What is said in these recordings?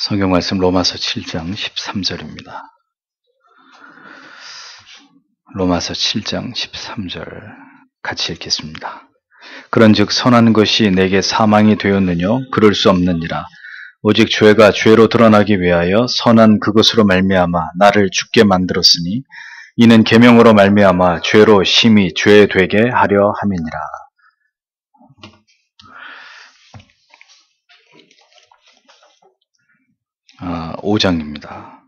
성경 말씀 로마서 7장 13절입니다. 로마서 7장 13절 같이 읽겠습니다. 그런즉 선한 것이 내게 사망이 되었느뇨? 그럴 수 없느니라. 오직 죄가 죄로 드러나기 위하여 선한 그것으로 말미암아 나를 죽게 만들었으니 이는 계명으로 말미암아 죄로 심히 죄 되게 하려 함이니라. 5장입니다.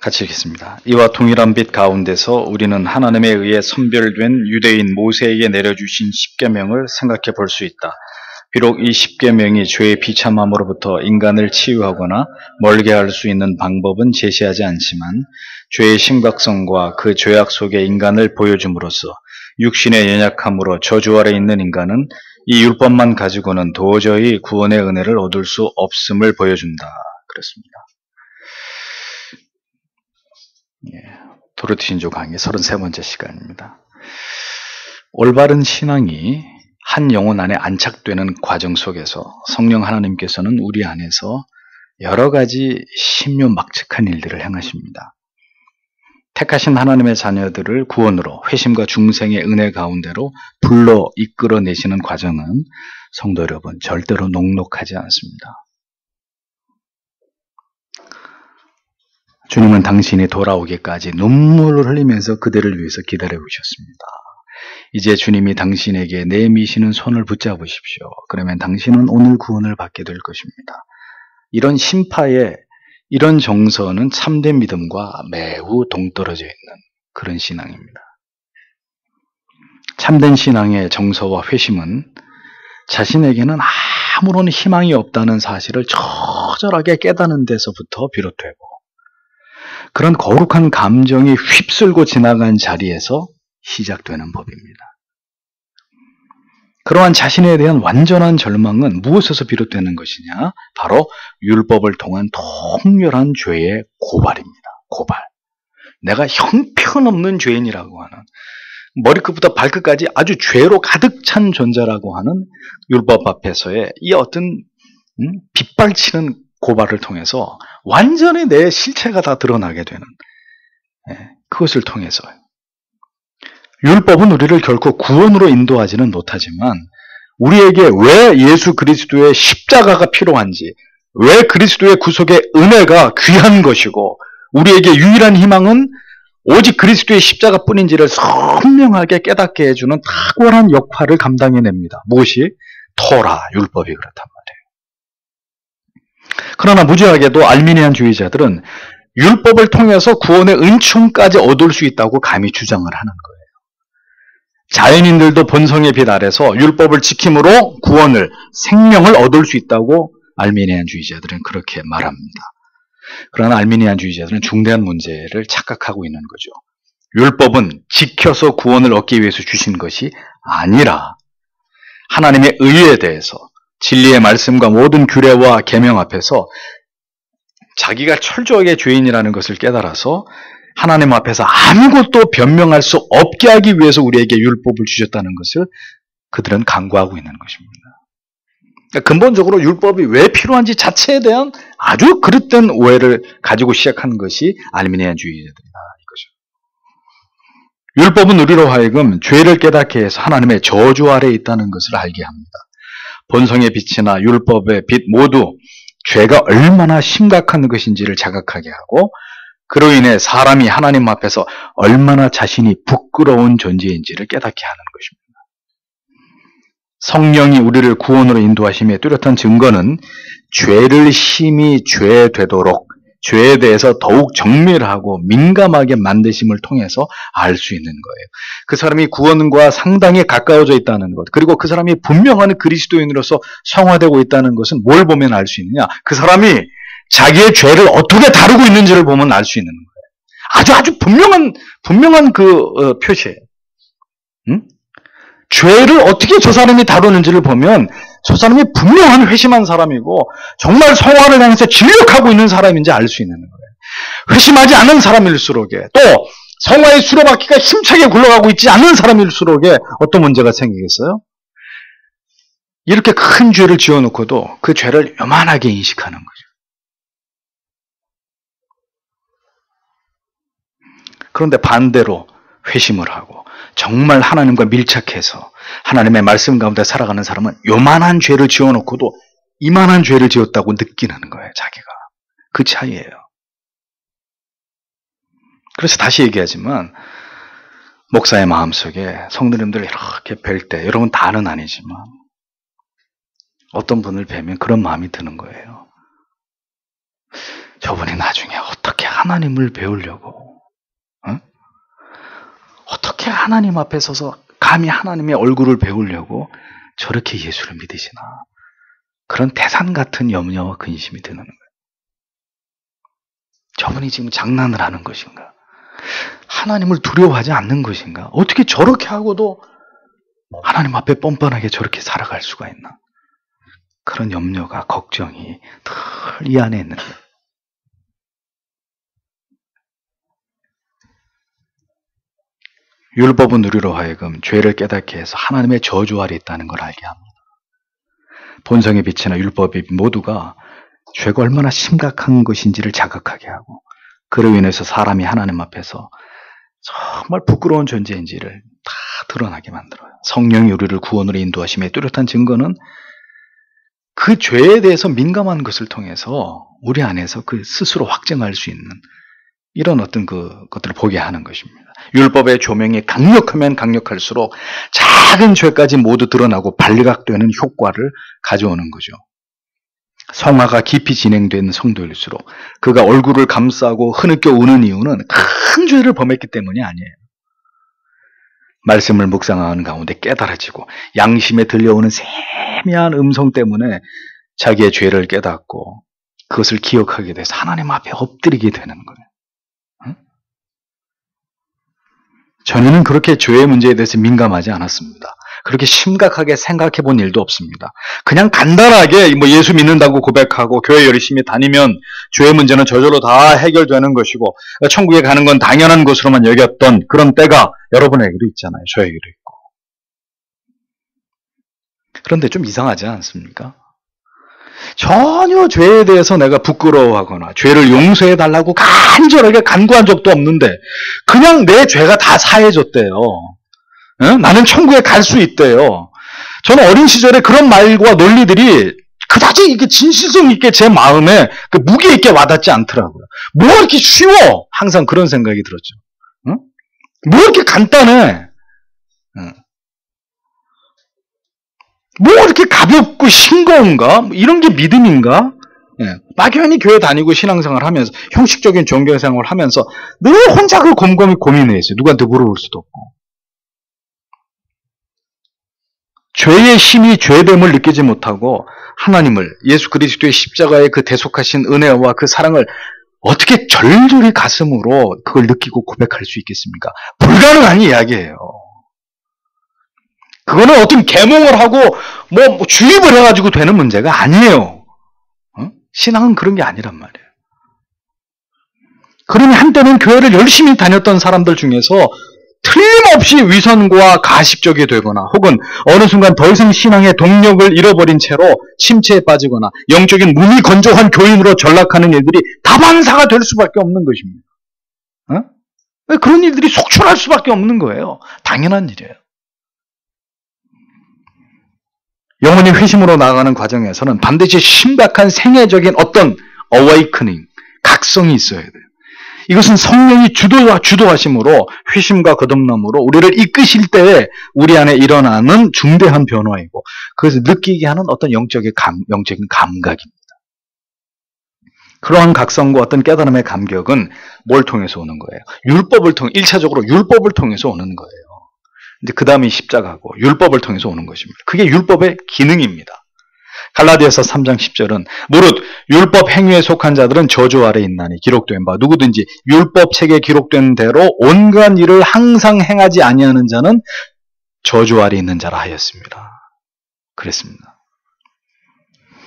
같이 읽겠습니다. 이와 동일한 빛 가운데서 우리는 하나님에 의해 선별된 유대인 모세에게 내려주신 십계명을 생각해 볼 수 있다. 비록 이 십계명이 죄의 비참함으로부터 인간을 치유하거나 멀게 할 수 있는 방법은 제시하지 않지만 죄의 심각성과 그 죄악 속의 인간을 보여줌으로써 육신의 연약함으로 저주 아래 있는 인간은 이 율법만 가지고는 도저히 구원의 은혜를 얻을 수 없음을 보여준다. 그렇습니다. 도르티 신조 강의 33번째 시간입니다. 올바른 신앙이 한 영혼 안에 안착되는 과정 속에서 성령 하나님께서는 우리 안에서 여러 가지 신묘막측한 일들을 행하십니다. 택하신 하나님의 자녀들을 구원으로 회심과 중생의 은혜 가운데로 불러 이끌어내시는 과정은 성도 여러분 절대로 녹록하지 않습니다. 주님은 당신이 돌아오기까지 눈물을 흘리면서 그들을 위해서 기다려 오셨습니다. 이제 주님이 당신에게 내미시는 손을 붙잡으십시오. 그러면 당신은 오늘 구원을 받게 될 것입니다. 이런 심파의 이런 정서는 참된 믿음과 매우 동떨어져 있는 그런 신앙입니다. 참된 신앙의 정서와 회심은 자신에게는 아무런 희망이 없다는 사실을 처절하게 깨닫는 데서부터 비롯되고 그런 거룩한 감정이 휩쓸고 지나간 자리에서 시작되는 법입니다. 그러한 자신에 대한 완전한 절망은 무엇에서 비롯되는 것이냐? 바로 율법을 통한 통렬한 죄의 고발입니다. 고발. 내가 형편없는 죄인이라고 하는 머리끝부터 발끝까지 아주 죄로 가득 찬 존재라고 하는 율법 앞에서의 이 어떤 빗발치는 고발을 통해서 완전히 내 실체가 다 드러나게 되는 그것을 통해서 율법은 우리를 결코 구원으로 인도하지는 못하지만 우리에게 왜 예수 그리스도의 십자가가 필요한지, 왜 그리스도의 구속의 은혜가 귀한 것이고 우리에게 유일한 희망은 오직 그리스도의 십자가뿐인지를 선명하게 깨닫게 해주는 탁월한 역할을 감당해냅니다. 무엇이? 토라, 율법이 그렇단 말이에요. 그러나 무지하게도 알미니안주의자들은 율법을 통해서 구원의 은총까지 얻을 수 있다고 감히 주장을 하는 거예요. 자연인들도 본성의 빛 아래서 율법을 지킴으로 구원을, 생명을 얻을 수 있다고 알미니안주의자들은 그렇게 말합니다. 그러나 알미니안주의자들은 중대한 문제를 착각하고 있는 거죠. 율법은 지켜서 구원을 얻기 위해서 주신 것이 아니라 하나님의 의에 대해서 진리의 말씀과 모든 규례와 계명 앞에서 자기가 철저하게 죄인이라는 것을 깨달아서 하나님 앞에서 아무것도 변명할 수 없게 하기 위해서 우리에게 율법을 주셨다는 것을 그들은 간구하고 있는 것입니다. 그러니까 근본적으로 율법이 왜 필요한지 자체에 대한 아주 그릇된 오해를 가지고 시작한 것이 알미니안주의자들이다 이거죠. 율법은 우리로 하여금 죄를 깨닫게 해서 하나님의 저주 아래에 있다는 것을 알게 합니다. 본성의 빛이나 율법의 빛 모두 죄가 얼마나 심각한 것인지를 자각하게 하고 그로 인해 사람이 하나님 앞에서 얼마나 자신이 부끄러운 존재인지를 깨닫게 하는 것입니다. 성령이 우리를 구원으로 인도하심의 뚜렷한 증거는 죄를 심히 죄되도록 죄에 대해서 더욱 정밀하고 민감하게 만드심을 통해서 알 수 있는 거예요. 그 사람이 구원과 상당히 가까워져 있다는 것, 그리고 그 사람이 분명한 그리스도인으로서 성화되고 있다는 것은 뭘 보면 알 수 있느냐? 그 사람이 자기의 죄를 어떻게 다루고 있는지를 보면 알 수 있는 거예요. 아주 분명한 그 표시예요. 죄를 어떻게 저 사람이 다루는지를 보면 저 사람이 분명한 회심한 사람이고 정말 성화를 향해서 진력하고 있는 사람인지 알 수 있는 거예요. 회심하지 않은 사람일수록에 또 성화의 수레바퀴가 힘차게 굴러가고 있지 않은 사람일수록에 어떤 문제가 생기겠어요? 이렇게 큰 죄를 지어놓고도 그 죄를 요만하게 인식하는 거죠. 그런데 반대로 회심을 하고 정말 하나님과 밀착해서 하나님의 말씀 가운데 살아가는 사람은 요만한 죄를 지어놓고도 이만한 죄를 지었다고 느끼는 거예요. 자기가. 그 차이예요. 그래서 다시 얘기하지만 목사의 마음속에 성도님들 이렇게 뵐 때, 여러분 다는 아니지만 어떤 분을 뵈면 그런 마음이 드는 거예요. 저분이 나중에 어떻게 하나님을 배우려고, 어떻게 하나님 앞에 서서 감히 하나님의 얼굴을 배우려고 저렇게 예수를 믿으시나. 그런 태산 같은 염려와 근심이 드는 거예요. 저분이 지금 장난을 하는 것인가? 하나님을 두려워하지 않는 것인가? 어떻게 저렇게 하고도 하나님 앞에 뻔뻔하게 저렇게 살아갈 수가 있나? 그런 염려가, 걱정이 늘 이 안에 있는 거예요. 율법은 우리로 하여금 죄를 깨닫게 해서 하나님의 저주 아래 있다는 걸 알게 합니다. 본성의 빛이나 율법이 모두가 죄가 얼마나 심각한 것인지를 자각하게 하고, 그로 인해서 사람이 하나님 앞에서 정말 부끄러운 존재인지를 다 드러나게 만들어요. 성령이 우리를 구원으로 인도하심의 뚜렷한 증거는 그 죄에 대해서 민감한 것을 통해서 우리 안에서 그 스스로 확증할 수 있는 이런 어떤 것들을 보게 하는 것입니다. 율법의 조명이 강력하면 강력할수록 작은 죄까지 모두 드러나고 발각되는 효과를 가져오는 거죠. 성화가 깊이 진행된 성도일수록 그가 얼굴을 감싸고 흐느껴 우는 이유는 큰 죄를 범했기 때문이 아니에요. 말씀을 묵상하는 가운데 깨달아지고 양심에 들려오는 세미한 음성 때문에 자기의 죄를 깨닫고 그것을 기억하게 돼서 하나님 앞에 엎드리게 되는 거예요. 전에는 그렇게 죄의 문제에 대해서 민감하지 않았습니다. 그렇게 심각하게 생각해 본 일도 없습니다. 그냥 간단하게 예수 믿는다고 고백하고 교회 열심히 다니면 죄의 문제는 저절로 다 해결되는 것이고 천국에 가는 건 당연한 것으로만 여겼던 그런 때가 여러분에게도 있잖아요. 저에게도 있고. 그런데 좀 이상하지 않습니까? 전혀 죄에 대해서 내가 부끄러워하거나 죄를 용서해 달라고 간절하게 간구한 적도 없는데 그냥 내 죄가 다 사해졌대요. 나는 천국에 갈 수 있대요. 저는 어린 시절에 그런 말과 논리들이 그다지 이게 진실성 있게 제 마음에 그 무게 있게 와닿지 않더라고요. 뭐 이렇게 쉬워? 항상 그런 생각이 들었죠. 뭐 이렇게 간단해? 뭐 이렇게 가볍고 싱거운가? 이런 게 믿음인가? 막연히 교회 다니고 신앙생활 하면서 형식적인 종교생활 하면서 늘 혼자 그 곰곰이 고민해 있어요. 누구한테 물어볼 수도 없고. 죄의 힘이 죄됨을 느끼지 못하고 하나님을, 예수 그리스도의 십자가의 그 대속하신 은혜와 그 사랑을 어떻게 절절히 가슴으로 그걸 느끼고 고백할 수 있겠습니까? 불가능한 이야기예요. 그거는 어떤 계몽을 하고 주입을 해가지고 되는 문제가 아니에요. 신앙은 그런 게 아니란 말이에요. 그러니 한때는 교회를 열심히 다녔던 사람들 중에서 틀림없이 위선과 가십적이 되거나 혹은 어느 순간 더 이상 신앙의 동력을 잃어버린 채로 침체에 빠지거나 영적인 몸이 건조한 교인으로 전락하는 일들이 다반사가 될 수밖에 없는 것입니다. 그런 일들이 속출할 수밖에 없는 거예요. 당연한 일이에요. 영혼이 회심으로 나아가는 과정에서는 반드시 심각한 생애적인 어떤 awakening, 각성이 있어야 돼요. 이것은 성령이 주도하심으로 회심과 거듭남으로 우리를 이끄실 때에 우리 안에 일어나는 중대한 변화이고 그것을 느끼게 하는 어떤 영적인 감각입니다. 그러한 각성과 어떤 깨달음의 감격은 뭘 통해서 오는 거예요? 1차적으로 율법을 통해서 오는 거예요. 이제 그 다음이 십자가고 율법을 통해서 오는 것입니다. 그게 율법의 기능입니다. 갈라디아서 3장 10절은 무릇 율법 행위에 속한 자들은 저주 아래 있나니 기록된 바 누구든지 율법 책에 기록된 대로 온갖 일을 항상 행하지 아니하는 자는 저주 아래 있는 자라 하였습니다. 그랬습니다.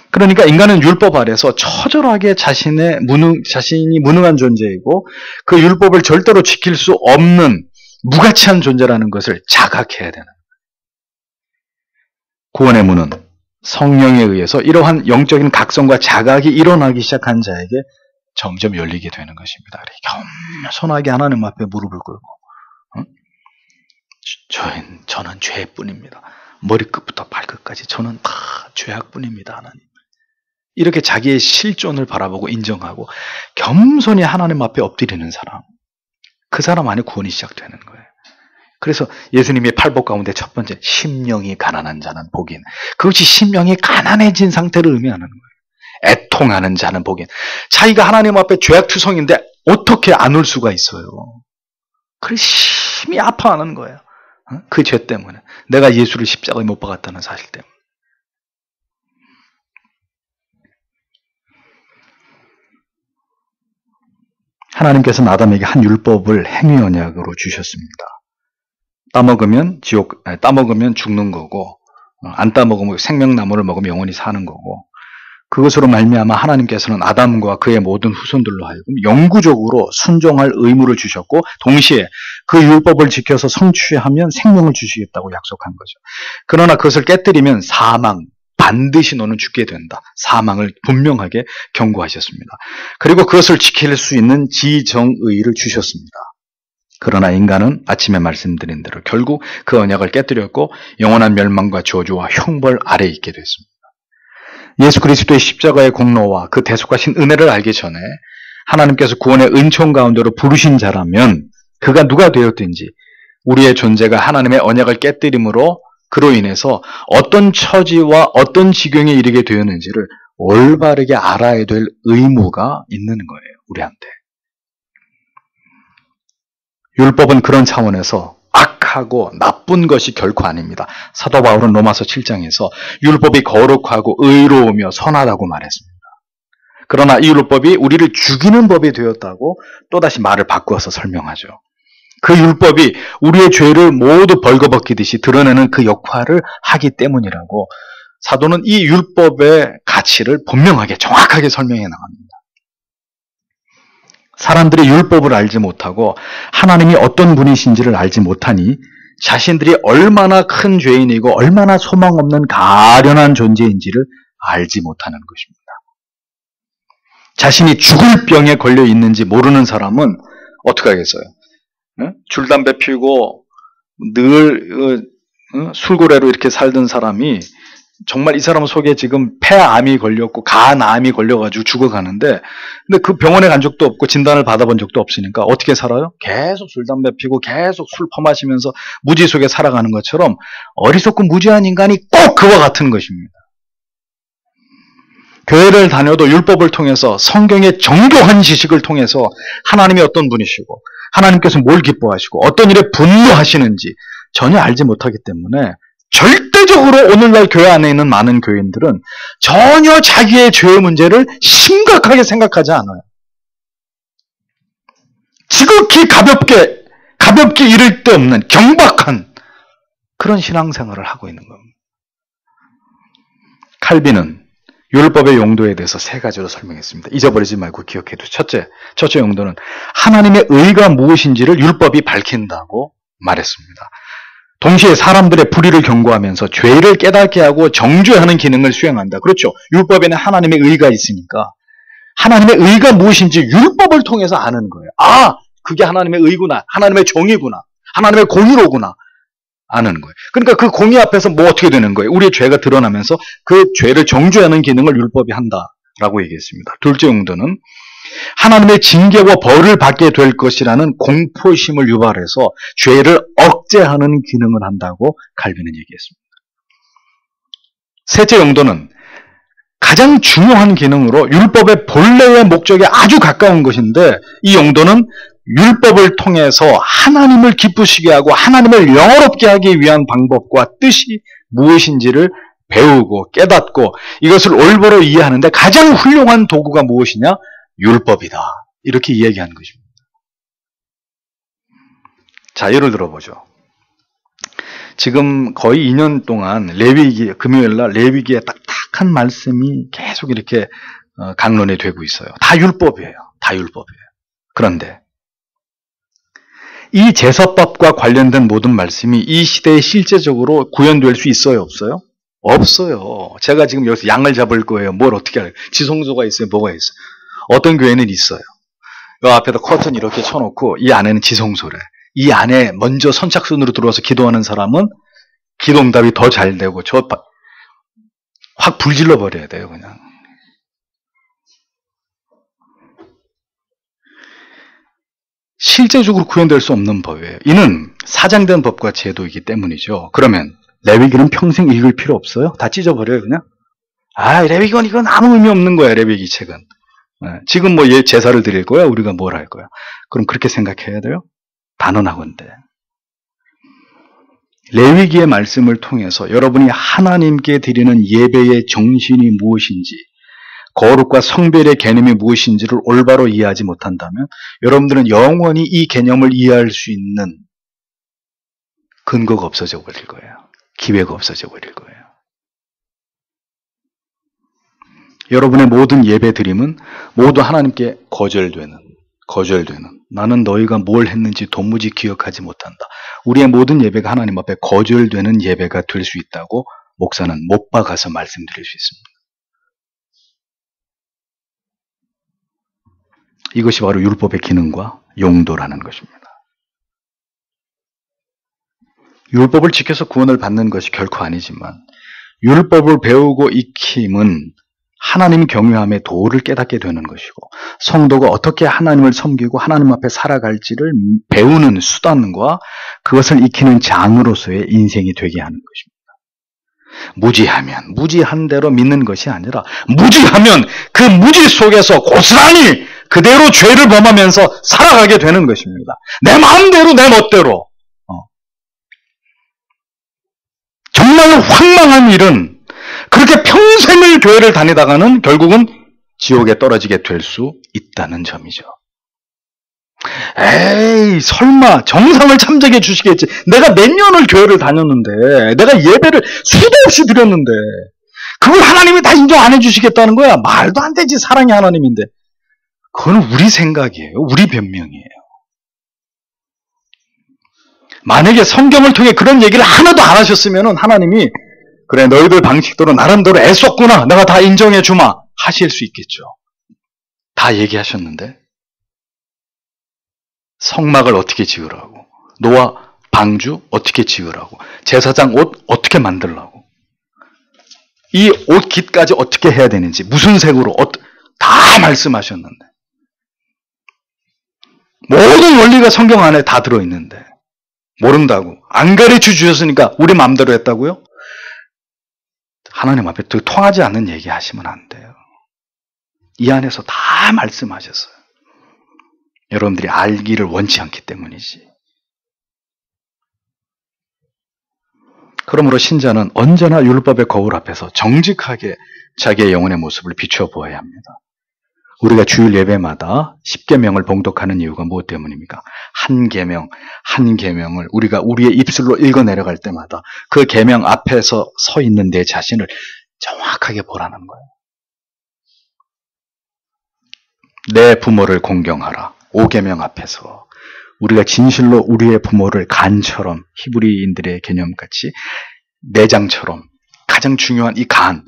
그러니까 인간은 율법 아래서 처절하게 자신이 무능한 존재이고 그 율법을 절대로 지킬 수 없는 무가치한 존재라는 것을 자각해야 되는 거예요. 구원의 문은 성령에 의해서 이러한 영적인 각성과 자각이 일어나기 시작한 자에게 점점 열리게 되는 것입니다. 겸손하게 하나님 앞에 무릎을 꿇고 저는 죄뿐입니다. 머리끝부터 발끝까지 저는 다 죄악뿐입니다. 하나님. 이렇게 자기의 실존을 바라보고 인정하고 겸손히 하나님 앞에 엎드리는 사람, 그 사람 안에 구원이 시작되는 거예요. 그래서 예수님의 팔복 가운데 첫 번째, 심령이 가난한 자는 복인. 그것이 심령이 가난해진 상태를 의미하는 거예요. 애통하는 자는 복인. 자기가 하나님 앞에 죄악투성인데 어떻게 안 울 수가 있어요. 그래서 심히 아파하는 거예요. 그 죄 때문에. 내가 예수를 십자가에 못 박았다는 사실 때문에. 하나님께서는 아담에게 한 율법을 행위 언약으로 주셨습니다. 따먹으면 따먹으면 죽는 거고, 안 따먹으면 생명나무를 먹으면 영원히 사는 거고, 그것으로 말미암아 하나님께서는 아담과 그의 모든 후손들로 하여금 영구적으로 순종할 의무를 주셨고, 동시에 그 율법을 지켜서 성취하면 생명을 주시겠다고 약속한 거죠. 그러나 그것을 깨뜨리면 사망, 반드시 너는 죽게 된다. 사망을 분명하게 경고하셨습니다. 그리고 그것을 지킬 수 있는 지정의를 주셨습니다. 그러나 인간은 아침에 말씀드린 대로 결국 그 언약을 깨뜨렸고 영원한 멸망과 저주와 형벌 아래에 있게 됐습니다. 예수 그리스도의 십자가의 공로와 그 대속하신 은혜를 알기 전에 하나님께서 구원의 은총 가운데로 부르신 자라면 그가 누가 되었든지 우리의 존재가 하나님의 언약을 깨뜨림으로 그로 인해서 어떤 처지와 어떤 지경에 이르게 되었는지를 올바르게 알아야 될 의무가 있는 거예요. 우리한테. 율법은 그런 차원에서 악하고 나쁜 것이 결코 아닙니다. 사도 바울은 로마서 7장에서 율법이 거룩하고 의로우며 선하다고 말했습니다. 그러나 이 율법이 우리를 죽이는 법이 되었다고 또다시 말을 바꾸어서 설명하죠. 그 율법이 우리의 죄를 모두 벌거벗기듯이 드러내는 그 역할을 하기 때문이라고 사도는 이 율법의 가치를 분명하게 정확하게 설명해 나갑니다. 사람들이 율법을 알지 못하고 하나님이 어떤 분이신지를 알지 못하니 자신들이 얼마나 큰 죄인이고 얼마나 소망 없는 가련한 존재인지를 알지 못하는 것입니다. 자신이 죽을 병에 걸려 있는지 모르는 사람은 어떻게 하겠어요? 줄 담배 피우고 늘 술고래로 이렇게 살던 사람이 정말 이 사람 속에 지금 폐암이 걸렸고 간암이 걸려가지고 죽어가는데 근데 그 병원에 간 적도 없고 진단을 받아본 적도 없으니까 어떻게 살아요? 계속 술 담배 피고 계속 술 퍼마시면서 무지 속에 살아가는 것처럼 어리석고 무지한 인간이 꼭 그와 같은 것입니다. 교회를 다녀도 율법을 통해서 성경의 정교한 지식을 통해서 하나님이 어떤 분이시고 하나님께서 뭘 기뻐하시고 어떤 일에 분노하시는지 전혀 알지 못하기 때문에 절대적으로 오늘날 교회 안에 있는 많은 교인들은 전혀 자기의 죄의 문제를 심각하게 생각하지 않아요. 지극히 가볍게 이를 데 없는 경박한 그런 신앙생활을 하고 있는 겁니다. 칼빈은 율법의 용도에 대해서 세 가지로 설명했습니다. 잊어버리지 말고 기억해두세요. 첫째 용도는 하나님의 의가 무엇인지를 율법이 밝힌다고 말했습니다. 동시에 사람들의 불의를 경고하면서 죄를 깨닫게 하고 정죄하는 기능을 수행한다. 그렇죠. 율법에는 하나님의 의가 있으니까 하나님의 의가 무엇인지 율법을 통해서 아는 거예요. 아, 그게 하나님의 의구나. 하나님의 정의구나. 하나님의 공의로구나. 아는 거예요. 그러니까 그 공의 앞에서 뭐 어떻게 되는 거예요? 우리의 죄가 드러나면서 그 죄를 정죄하는 기능을 율법이 한다라고 얘기했습니다. 둘째 용도는 하나님의 징계와 벌을 받게 될 것이라는 공포심을 유발해서 죄를 억제하는 기능을 한다고 칼빈은 얘기했습니다. 셋째 용도는 가장 중요한 기능으로 율법의 본래의 목적에 아주 가까운 것인데 이 용도는 율법을 통해서 하나님을 기쁘시게 하고 하나님을 영화롭게 하기 위한 방법과 뜻이 무엇인지를 배우고 깨닫고 이것을 올바로 이해하는데 가장 훌륭한 도구가 무엇이냐? 율법이다. 이렇게 이야기하는 것입니다. 자, 예를 들어보죠. 지금 거의 2년 동안 레위기, 금요일날 레위기에 딱딱한 말씀이 계속 이렇게 강론이 되고 있어요. 다 율법이에요. 다 율법이에요. 그런데 이 제사법과 관련된 모든 말씀이 이 시대에 실제적으로 구현될 수 있어요? 없어요? 없어요. 제가 지금 여기서 양을 잡을 거예요. 뭘 어떻게 할까요? 지성소가 있어요? 뭐가 있어요? 어떤 교회는 있어요. 이 앞에다 커튼 이렇게 쳐놓고 이 안에는 지성소래. 이 안에 먼저 선착순으로 들어와서 기도하는 사람은 기도응답이 더 잘 되고 확 불질러 버려야 돼요. 그냥. 실제적으로 구현될 수 없는 법이에요. 이는 사장된 법과 제도이기 때문이죠. 그러면 레위기는 평생 읽을 필요 없어요? 다 찢어버려요 그냥? 레위기는 이건 아무 의미 없는 거야. 레위기 책은. 지금 뭐 얘 제사를 드릴 거야? 우리가 뭘 할 거야? 그럼 그렇게 생각해야 돼요? 단언하건대. 레위기의 말씀을 통해서 여러분이 하나님께 드리는 예배의 정신이 무엇인지, 거룩과 성별의 개념이 무엇인지를 올바로 이해하지 못한다면 여러분들은 영원히 이 개념을 이해할 수 있는 근거가 없어져 버릴 거예요. 기회가 없어져 버릴 거예요. 여러분의 모든 예배 드림은 모두 하나님께 거절되는 나는 너희가 뭘 했는지 도무지 기억하지 못한다. 우리의 모든 예배가 하나님 앞에 거절되는 예배가 될 수 있다고 목사는 못 박아서 말씀드릴 수 있습니다. 이것이 바로 율법의 기능과 용도라는 것입니다. 율법을 지켜서 구원을 받는 것이 결코 아니지만 율법을 배우고 익힘은 하나님 경외함의 도를 깨닫게 되는 것이고 성도가 어떻게 하나님을 섬기고 하나님 앞에 살아갈지를 배우는 수단과 그것을 익히는 장으로서의 인생이 되게 하는 것입니다. 무지한 대로 믿는 것이 아니라 무지하면 그 무지 속에서 고스란히 그대로 죄를 범하면서 살아가게 되는 것입니다. 내 마음대로 내 멋대로. 정말 황망한 일은 그렇게 평생을 교회를 다니다가는 결국은 지옥에 떨어지게 될 수 있다는 점이죠. 설마 정상을 참작해 주시겠지. 내가 몇 년을 교회를 다녔는데, 내가 예배를 수도 없이 드렸는데 그걸 하나님이 다 인정 안 해주시겠다는 거야. 말도 안 되지. 사랑의 하나님인데. 그건 우리 생각이에요. 우리 변명이에요. 만약에 성경을 통해 그런 얘기를 하나도 안 하셨으면 하나님이 그래 너희들 방식대로 나름대로 애썼구나. 내가 다 인정해 주마. 하실 수 있겠죠. 다 얘기하셨는데 성막을 어떻게 지으라고, 노아 방주 어떻게 지으라고, 제사장 옷 어떻게 만들라고, 이 옷 깃까지 어떻게 해야 되는지, 무슨 색으로 다 말씀하셨는데 모든 원리가 성경 안에 다 들어있는데 모른다고, 안 가르쳐 주셨으니까 우리 마음대로 했다고요? 하나님 앞에 통하지 않는 얘기 하시면 안 돼요. 이 안에서 다 말씀하셨어요. 여러분들이 알기를 원치 않기 때문이지. 그러므로 신자는 언제나 율법의 거울 앞에서 정직하게 자기의 영혼의 모습을 비춰 보아야 합니다. 우리가 주일 예배마다 10계명을 봉독하는 이유가 무엇 때문입니까? 한 계명을 우리가 우리의 입술로 읽어 내려갈 때마다 그 계명 앞에서 서 있는 내 자신을 정확하게 보라는 거예요. 내 부모를 공경하라. 5계명 앞에서 우리가 진실로 우리의 부모를 간처럼, 히브리인들의 개념같이 내장처럼 가장 중요한 이 간,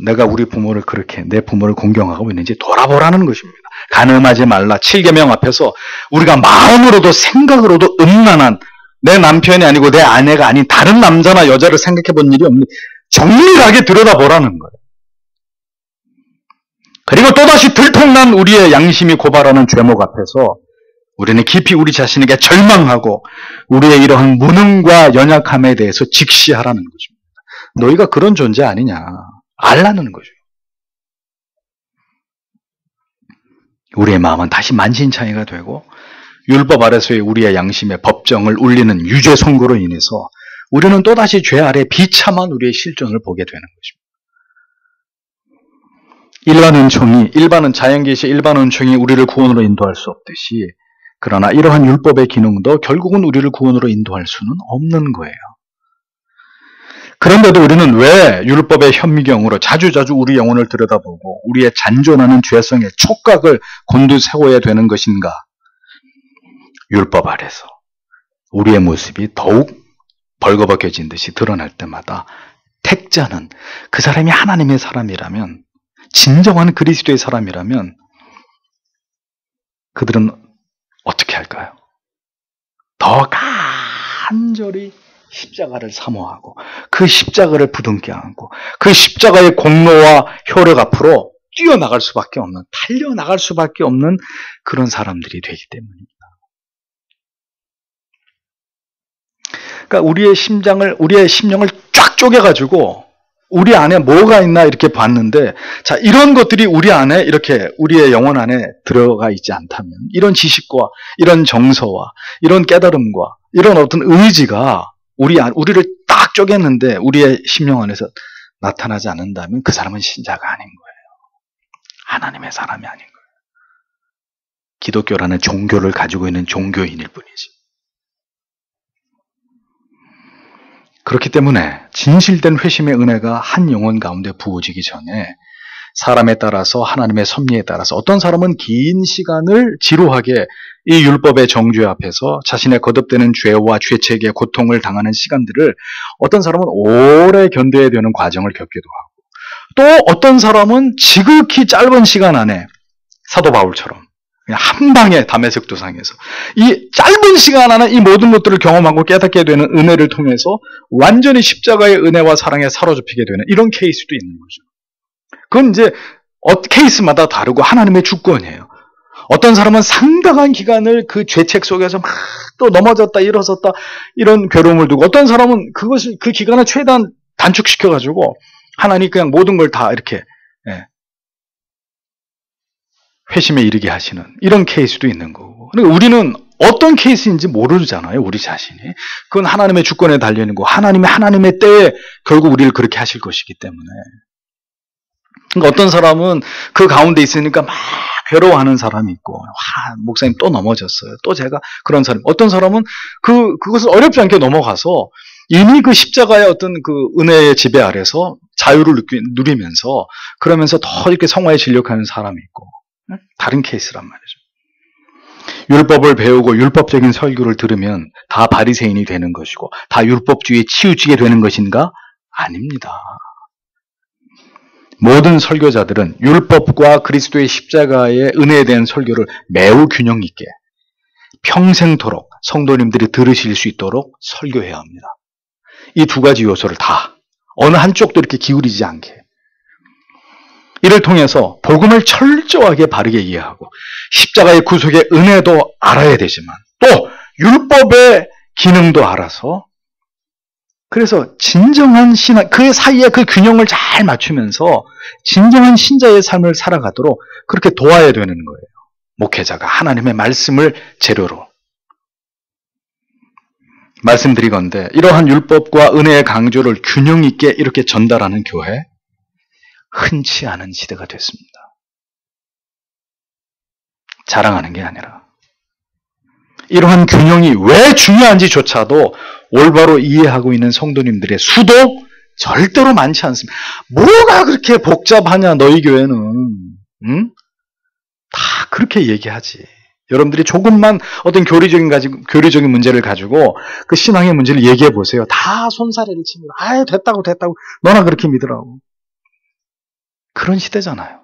내가 우리 부모를 그렇게 내 부모를 공경하고 있는지 돌아보라는 것입니다. 간음하지 말라. 7계명 앞에서 우리가 마음으로도 생각으로도 음란한, 내 남편이 아니고 내 아내가 아닌 다른 남자나 여자를 생각해 본 일이 없는, 정밀하게 들여다보라는 거예요. 그리고 또다시 들통난 우리의 양심이 고발하는 죄목 앞에서 우리는 깊이 우리 자신에게 절망하고 우리의 이러한 무능과 연약함에 대해서 직시하라는 것입니다. 너희가 그런 존재 아니냐 알라는 거죠. 우리의 마음은 다시 만신창이가 되고 율법 아래서의 우리의 양심의 법정을 울리는 유죄 선고로 인해서 우리는 또다시 죄 아래 비참한 우리의 실존을 보게 되는 것입니다. 일반 자연계시 일반 은총이 우리를 구원으로 인도할 수 없듯이, 그러나 이러한 율법의 기능도 결국은 우리를 구원으로 인도할 수는 없는 거예요. 그런데도 우리는 왜 율법의 현미경으로 자주자주 우리 영혼을 들여다보고 우리의 잔존하는 죄성의 촉각을 곤두세워야 되는 것인가? 율법 아래서 우리의 모습이 더욱 벌거벗겨진 듯이 드러날 때마다 택자는 그 사람이 하나님의 사람이라면, 진정한 그리스도의 사람이라면 그들은 어떻게 할까요? 더 간절히 십자가를 사모하고 그 십자가를 부둥켜 안고 그 십자가의 공로와 효력 앞으로 뛰어나갈 수밖에 없는, 달려나갈 수밖에 없는 그런 사람들이 되기 때문입니다. 그러니까 우리의 심령을 쫙 쪼개가지고 우리 안에 뭐가 있나 이렇게 봤는데, 자, 이런 것들이 우리 안에 이렇게 우리의 영혼 안에 들어가 있지 않다면, 이런 지식과 이런 정서와 이런 깨달음과 이런 어떤 의지가 우리를 딱 쪼갰는데 우리의 심령 안에서 나타나지 않는다면 그 사람은 신자가 아닌 거예요. 하나님의 사람이 아닌 거예요. 기독교라는 종교를 가지고 있는 종교인일 뿐이지. 그렇기 때문에 진실된 회심의 은혜가 한 영혼 가운데 부어지기 전에 사람에 따라서, 하나님의 섭리에 따라서 어떤 사람은 긴 시간을 지루하게 이 율법의 정죄 앞에서 자신의 거듭되는 죄와 죄책의 고통을 당하는 시간들을, 어떤 사람은 오래 견뎌야 되는 과정을 겪기도 하고, 또 어떤 사람은 지극히 짧은 시간 안에 사도 바울처럼 그냥 한 방에 다메섹 도상에서 이 짧은 시간 안에 이 모든 것들을 경험하고 깨닫게 되는 은혜를 통해서 완전히 십자가의 은혜와 사랑에 사로잡히게 되는 이런 케이스도 있는 거죠. 그건 이제 케이스마다 다르고 하나님의 주권이에요. 어떤 사람은 상당한 기간을 그 죄책 속에서 막 또 넘어졌다 일어섰다 이런 괴로움을 두고, 어떤 사람은 그 기간을 최대한 단축시켜가지고 하나님 그냥 모든 걸 다 이렇게 회심에 이르게 하시는 이런 케이스도 있는 거고. 그러니까 우리는 어떤 케이스인지 모르잖아요, 우리 자신이. 그건 하나님의 주권에 달려있는 거고, 하나님의 때에 결국 우리를 그렇게 하실 것이기 때문에. 그러니까 어떤 사람은 그 가운데 있으니까 막 괴로워하는 사람이 있고, 목사님 또 넘어졌어요, 또 제가 그런 사람. 어떤 사람은 그것을 어렵지 않게 넘어가서 이미 그 십자가의 어떤 그 은혜의 지배 아래서 자유를 누리면서, 그러면서 더 이렇게 성화에 진력하는 사람이 있고, 다른 케이스란 말이죠. 율법을 배우고 율법적인 설교를 들으면 다 바리새인이 되는 것이고 다 율법주의에 치우치게 되는 것인가? 아닙니다. 모든 설교자들은 율법과 그리스도의 십자가의 은혜에 대한 설교를 매우 균형 있게 평생토록 성도님들이 들으실 수 있도록 설교해야 합니다. 이 두 가지 요소를 다, 어느 한쪽도 이렇게 기울이지 않게, 이를 통해서 복음을 철저하게 바르게 이해하고 십자가의 구속의 은혜도 알아야 되지만 또 율법의 기능도 알아서, 그래서 진정한 신앙, 그 사이에 그 균형을 잘 맞추면서 진정한 신자의 삶을 살아가도록 그렇게 도와야 되는 거예요. 목회자가 하나님의 말씀을 재료로. 말씀드리건대 이러한 율법과 은혜의 강조를 균형 있게 이렇게 전달하는 교회, 흔치 않은 시대가 됐습니다. 자랑하는 게 아니라 이러한 균형이 왜 중요한지조차도 올바로 이해하고 있는 성도님들의 수도 절대로 많지 않습니다. 뭐가 그렇게 복잡하냐 너희 교회는, 응? 다 그렇게 얘기하지. 여러분들이 조금만 어떤 교리적인 문제를 가지고 그 신앙의 문제를 얘기해 보세요. 다 손사래를 칩니다. 아예 됐다고 너나 그렇게 믿으라고. 그런 시대잖아요.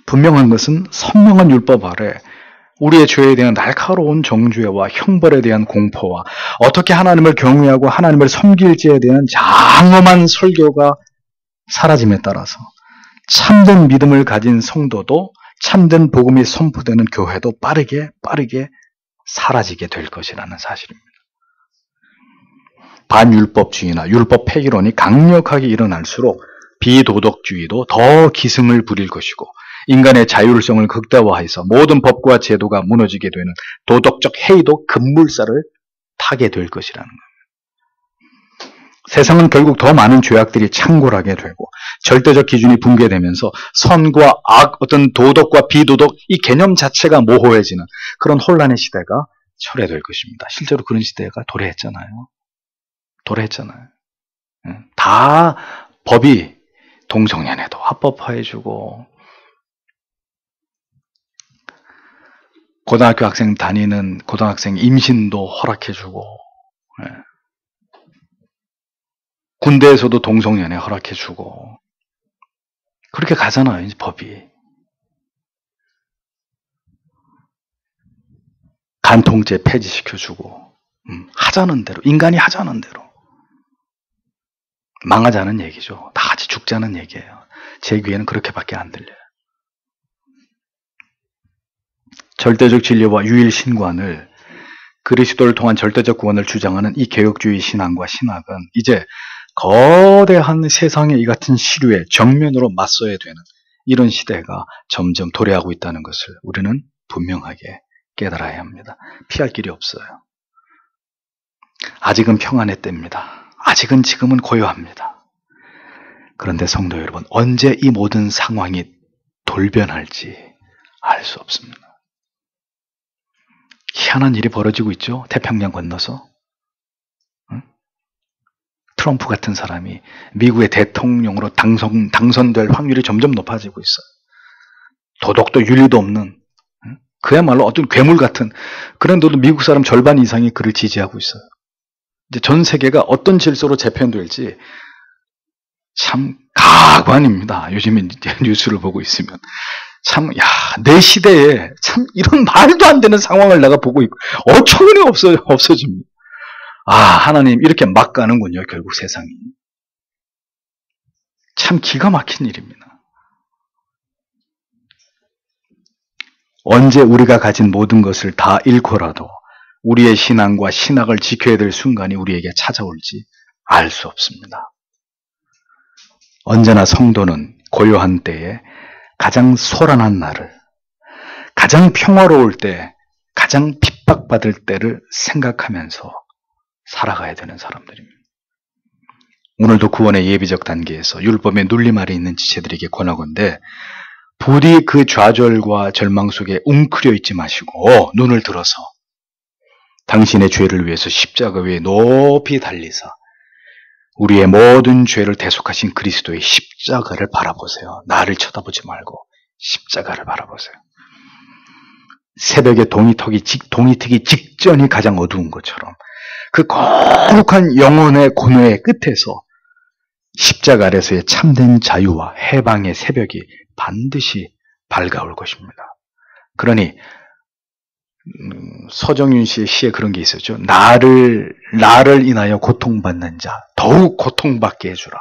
분명한 것은 선명한 율법 아래 우리의 죄에 대한 날카로운 정죄와 형벌에 대한 공포와 어떻게 하나님을 경외하고 하나님을 섬길지에 대한 장엄한 설교가 사라짐에 따라서 참된 믿음을 가진 성도도, 참된 복음이 선포되는 교회도 빠르게 사라지게 될 것이라는 사실입니다. 반율법주의나 율법 폐기론이 강력하게 일어날수록 비도덕주의도 더 기승을 부릴 것이고, 인간의 자율성을 극대화해서 모든 법과 제도가 무너지게 되는 도덕적 해이도 급물살을 타게 될 것이라는 거예요. 세상은 결국 더 많은 죄악들이 창궐하게 되고 절대적 기준이 붕괴되면서 선과 악, 어떤 도덕과 비도덕, 이 개념 자체가 모호해지는 그런 혼란의 시대가 철회될 것입니다. 실제로 그런 시대가 도래했잖아요. 다 법이 동성연애도 합법화해주고, 고등학교 학생 다니는 고등학생 임신도 허락해주고, 예. 군대에서도 동성연애 허락해주고 그렇게 가잖아요, 이제 법이. 간통죄 폐지시켜주고 하자는 대로, 인간이 하자는 대로. 망하자는 얘기죠. 다 같이 죽자는 얘기예요. 제 귀에는 그렇게밖에 안 들려요. 절대적 진리와 유일 신관을, 그리스도를 통한 절대적 구원을 주장하는 이 개혁주의 신앙과 신학은 이제 거대한 세상의 이 같은 시류에 정면으로 맞서야 되는 이런 시대가 점점 도래하고 있다는 것을 우리는 분명하게 깨달아야 합니다. 피할 길이 없어요. 아직은 평안의 때입니다. 아직은 지금은 고요합니다. 그런데 성도 여러분, 언제 이 모든 상황이 돌변할지 알 수 없습니다. 희한한 일이 벌어지고 있죠. 태평양 건너서. 트럼프 같은 사람이 미국의 대통령으로 당선될 확률이 점점 높아지고 있어요. 도덕도 윤리도 없는, 그야말로 어떤 괴물 같은, 그런데도 미국 사람 절반 이상이 그를 지지하고 있어요. 이제 전 세계가 어떤 질서로 재편될지 참 가관입니다. 요즘에 뉴스를 보고 있으면. 참, 내 시대에 참 이런 말도 안 되는 상황을 내가 보고 있고, 어처구니 없어집니다. 하나님, 이렇게 막 가는군요, 결국 세상이. 참 기가 막힌 일입니다. 언제 우리가 가진 모든 것을 다 잃고라도 우리의 신앙과 신학을 지켜야 될 순간이 우리에게 찾아올지 알 수 없습니다. 언제나 성도는 고요한 때에 가장 소란한 날을, 가장 평화로울 때, 가장 핍박받을 때를 생각하면서 살아가야 되는 사람들입니다. 오늘도 구원의 예비적 단계에서 율법의 눌림 아래 있는 지체들에게 권하건대 부디 그 좌절과 절망 속에 웅크려 있지 마시고 눈을 들어서 당신의 죄를 위해서 십자가 위에 높이 달리사 우리의 모든 죄를 대속하신 그리스도의 십자가를 바라보세요. 나를 쳐다보지 말고 십자가를 바라보세요. 새벽에 동이 트기 직전이 가장 어두운 것처럼 그 거룩한 영혼의 고뇌의 끝에서 십자가 아래서의 참된 자유와 해방의 새벽이 반드시 밝아올 것입니다. 그러니 서정윤 씨의 시에 그런 게 있었죠. 나를 인하여 고통받는 자 더욱 고통받게 해주라.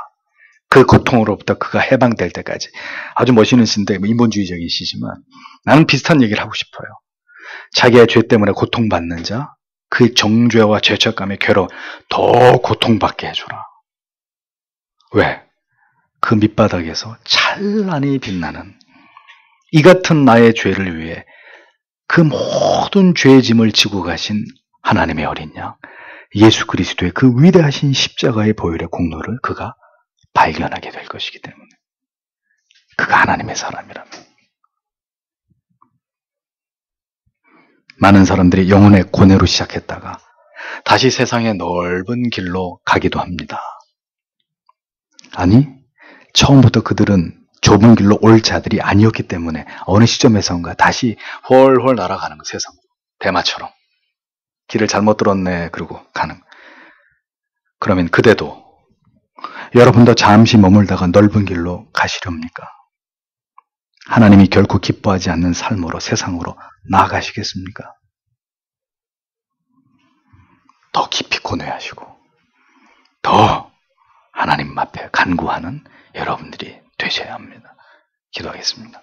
그 고통으로부터 그가 해방될 때까지. 아주 멋있는 시인데 인본주의적인 시지만 나는 비슷한 얘기를 하고 싶어요. 자기의 죄 때문에 고통받는 자, 그 정죄와 죄책감의 괴로 더 고통받게 해주라. 왜? 그 밑바닥에서 찬란히 빛나는 이 같은 나의 죄를 위해 그 모든 죄의 짐을 지고 가신 하나님의 어린 양 예수 그리스도의 그 위대하신 십자가의 보혈의 공로를 그가 발견하게 될 것이기 때문에, 그가 하나님의 사람이라면. 많은 사람들이 영혼의 고뇌로 시작했다가 다시 세상의 넓은 길로 가기도 합니다. 아니, 처음부터 그들은 좁은 길로 올 자들이 아니었기 때문에 어느 시점에선가 다시 훨훨 날아가는 거, 세상으로. 대마처럼. 길을 잘못 들었네, 그러고 가는. 그러면 그대도 여러분도 잠시 머물다가 넓은 길로 가시렵니까? 하나님이 결코 기뻐하지 않는 삶으로, 세상으로 나아가시겠습니까? 더 깊이 고뇌하시고 더 하나님 앞에 간구하는 여러분들이 되셔야 합니다. 기도하겠습니다.